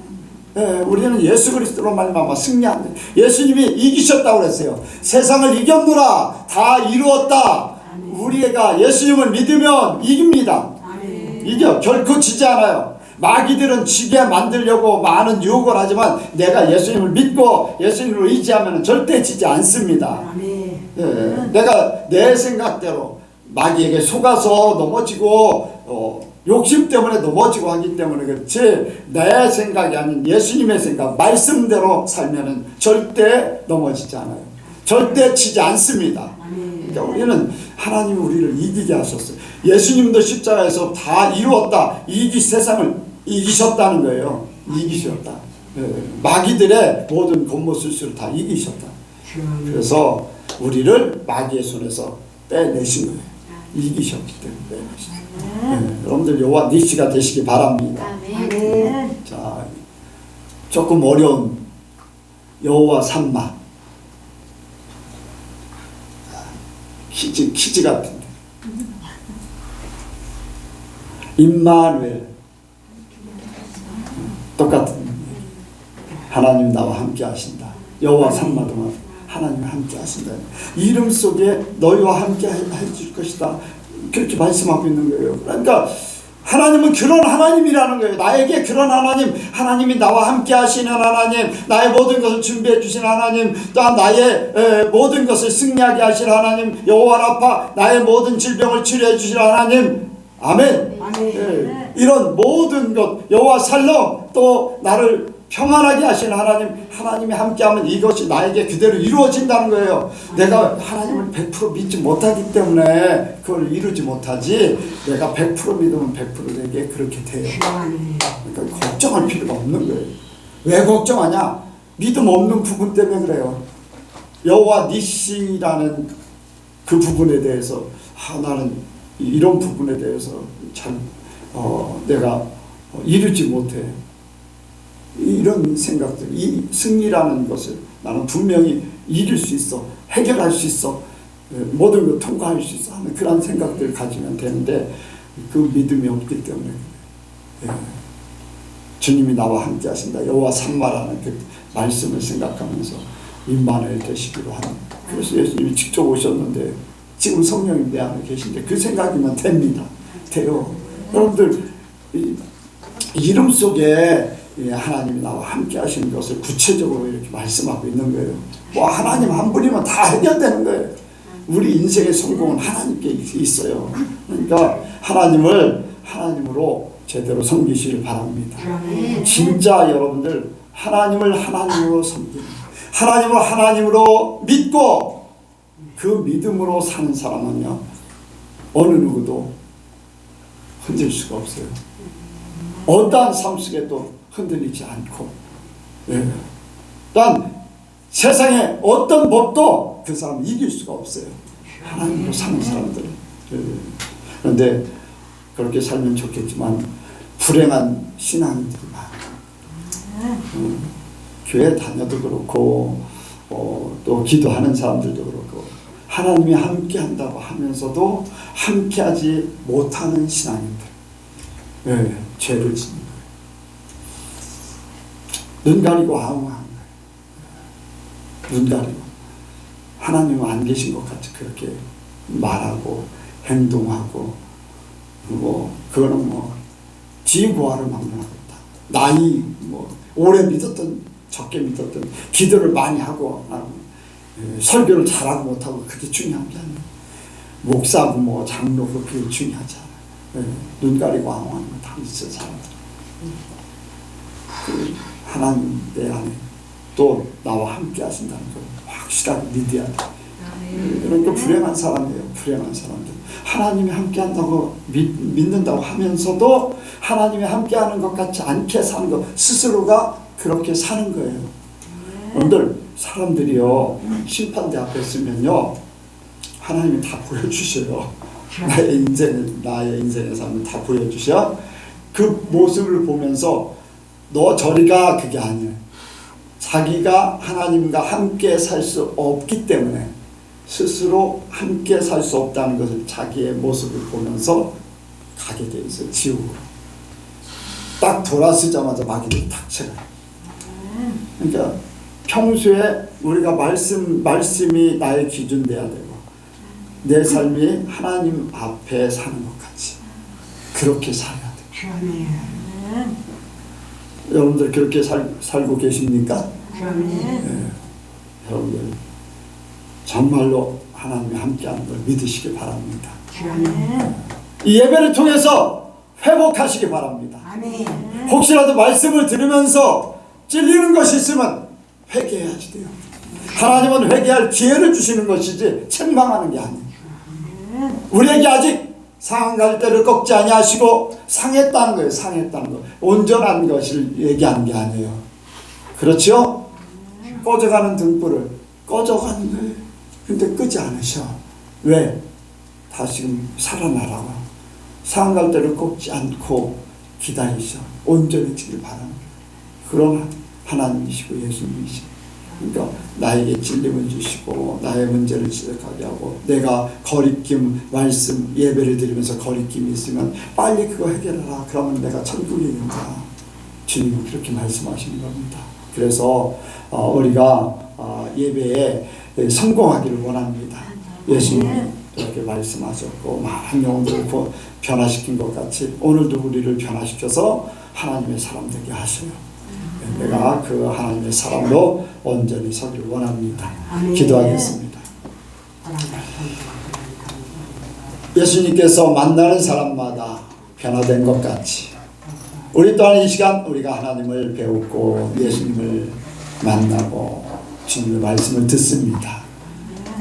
우리는 예수 그리스도로 말미암아 승리합니다. 예수님이 이기셨다고 그랬어요. 세상을 이겼노라. 다 이루었다. 우리가 예수님을 믿으면 이깁니다. 이겨. 결코 지지 않아요. 마귀들은 지게 만들려고 많은 유혹을 하지만 내가 예수님을 믿고 예수님을 의지하면 절대 지지 않습니다. 내가 내 생각대로 마귀에게 속아서 넘어지고 욕심 때문에 넘어지고 하기 때문에 그렇지 내 생각이 아닌 예수님의 생각 말씀대로 살면은 절대 넘어지지 않아요. 절대 치지 않습니다. 그러니까 우리는 하나님이 우리를 이기게 하셨어요. 예수님도 십자가에서 다 이루었다. 세상을 이기셨다는 거예요. 이기셨다. 마귀들의 모든 권모술수를 다 이기셨다. 그래서 우리를 마귀의 손에서 빼내신 거예요. 이기셨기 때문에. 여러분들 여호와 니시가 되시기 바랍니다. 아멘. 자, 조금 어려운 여호와 삼마 퀴즈 같은데. 임마누엘 똑같은 하나님 나와 함께 하신다. 여호와 삼마도 하나님 함께 하신다. 이름 속에 너희와 함께 해줄 것이다. 그렇게 말씀하고 있는 거예요. 그러니까 하나님은 그런 하나님이라는 거예요. 나에게 그런 하나님, 하나님이 나와 함께 하시는 하나님, 나의 모든 것을 준비해 주신 하나님, 또 나의 모든 것을 승리하게 하실 하나님, 여호와 라파, 나의 모든 질병을 치료해 주실 하나님. 아멘. 이런 모든 것, 여호와 살롬, 또 나를 평안하게 하시는 하나님, 하나님이 함께하면 이것이 나에게 그대로 이루어진다는 거예요. 내가 하나님을 100% 믿지 못하기 때문에 그걸 이루지 못하지, 내가 100% 믿으면 100% 내게 그렇게 돼요. 그러니까 걱정할 필요가 없는 거예요. 왜 걱정하냐? 믿음 없는 부분 때문에 그래요. 여호와 니시라는 그 부분에 대해서 나는 이런 부분에 대해서 잘 내가 이루지 못해. 이런 생각들, 이 승리라는 것을 나는 분명히 이길 수 있어, 해결할 수 있어, 모든 걸 통과할 수 있어 하는 그런 생각들을 가지면 되는데 그 믿음이 없기 때문에 주님이 나와 함께 하신다. 여호와 삼마라는 그 말씀을 생각하면서 임마누엘 되시기로 하는. 그래서 예수님이 직접 오셨는데 지금 성령님 내 안에 계신데 그 생각이면 됩니다. 돼요. 여러분들 이름 속에 하나님이 나와 함께 하시는 것을 구체적으로 이렇게 말씀하고 있는 거예요. 뭐 하나님 한 분이면 다 해결되는 거예요. 우리 인생의 성공은 하나님께 있어요. 그러니까 하나님으로 제대로 섬기시길 바랍니다. 진짜 여러분들 하나님을 하나님으로 섬기는, 하나님으로 믿고 그 믿음으로 사는 사람은요 어느 누구도 흔들 수가 없어요. 어떠한 삶 속에도 흔들리지 않고, 난 세상에 어떤 법도 그 사람을 이길 수가 없어요. 하나님으로 사는 사람들은. 그런데 그렇게 살면 좋겠지만 불행한 신앙인들이 많아요. 교회 다녀도 그렇고 또 기도하는 사람들도 그렇고 하나님이 함께 한다고 하면서도 함께하지 못하는 신앙인들, 죄를 짓는 거예요. 눈 가리고 아웅하는 거예요. 눈 가리고 하나님은 안 계신 것 같이 그렇게 말하고 행동하고, 그거는 지구화를 막론하고 있다. 나이 오래 믿었던 적게 믿었던 기도를 많이 하고 설교를 잘하고 못하고 그게 중요한 게 아니에요. 목사고 장로고 그게 중요하지 않아요. 눈 가리고 아웅하는 거 다 있어요. 사람들. 하나님 내 안에 또 나와 함께 하신다는 걸 확실하게 믿어야 돼. 그러니까 불행한 사람이에요. 불행한 사람들. 하나님이 함께 한다고 믿는다고 하면서도 하나님이 함께 하는 것 같지 않게 사는 것, 스스로가 그렇게 사는 거예요. 여러분들 사람들이요 심판대 앞에 서면요 하나님이 다 보여주셔요. 나의 인생의 삶을 다 보여주셔. 그 모습을 보면서 너 저리가 그게 아니에요. 자기가 하나님과 함께 살 수 없기 때문에 스스로 함께 살 수 없다는 것을 자기의 모습을 보면서 가게 돼 있어요. 지옥으로. 딱 돌아서자마자 마귀를 탁 쳐요. 그러니까 평소에 우리가 말씀이 나의 기준 돼야 되고 내 삶이 하나님 앞에 사는 것 같이 그렇게 살아야 돼요. 여러분들 그렇게 살고 계십니까? 여러분들 정말로 하나님이 함께하는 걸 믿으시기 바랍니다. 이 예배를 통해서 회복하시기 바랍니다. 아멘. 혹시라도 말씀을 들으면서 찔리는 것이 있으면 회개해야지 돼요. 하나님은 회개할 기회를 주시는 것이지 책망하는 게 아니에요. 우리에게 아직 상한 갈대를 꺾지 아니하시고 상했다는 거예요. 상했다는 거. 온전한 것을 얘기하는 게 아니에요. 그렇죠? 꺼져가는 등불을 꺼져가는 거예요. 근데 끄지 않으셔. 왜? 다시금 살아나라고. 상한 갈대를 꺾지 않고 기다리셔. 온전해지길 바라는 거예요. 그런 하나님이시고 예수님이시고, 그러니까 나에게 진림을 주시고 나의 문제를 지적하게 하고, 내가 거리낌, 말씀, 예배를 드리면서 거리낌이 있으면 빨리 그거 해결하라. 그러면 내가 천국에 있는다. 주님은 그렇게 말씀하시는 겁니다. 그래서 우리가 예배에 성공하기를 원합니다. 예수님 이렇게 말씀하셨고 많은 영혼들을 변화시킨 것 같이 오늘도 우리를 변화시켜서 하나님의 사람 되게 하셔요. 내가 그 하나님의 사람으로 온전히 서기를 원합니다. 기도하겠습니다. 예수님께서 만나는 사람마다 변화된 것 같이 우리 또한 이 시간 우리가 하나님을 배우고 예수님을 만나고 주님의 말씀을 듣습니다.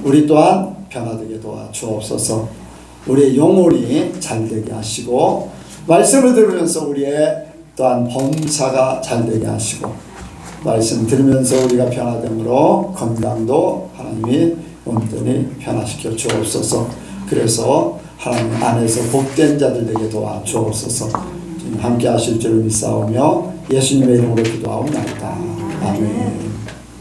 우리 또한 변화되게 도와주옵소서. 우리의 영혼이 잘되게 하시고 말씀을 들으면서 우리의 또한 범사가 잘되게 하시고 말씀 들으면서 우리가 변화됨으로 건강도 하나님이 온전히 변화시켜 주옵소서. 그래서 하나님 안에서 복된 자들 되게 도와주옵소서. 함께 하실 줄을 믿사오며 예수님의 이름으로 기도하옵나이다. 아멘.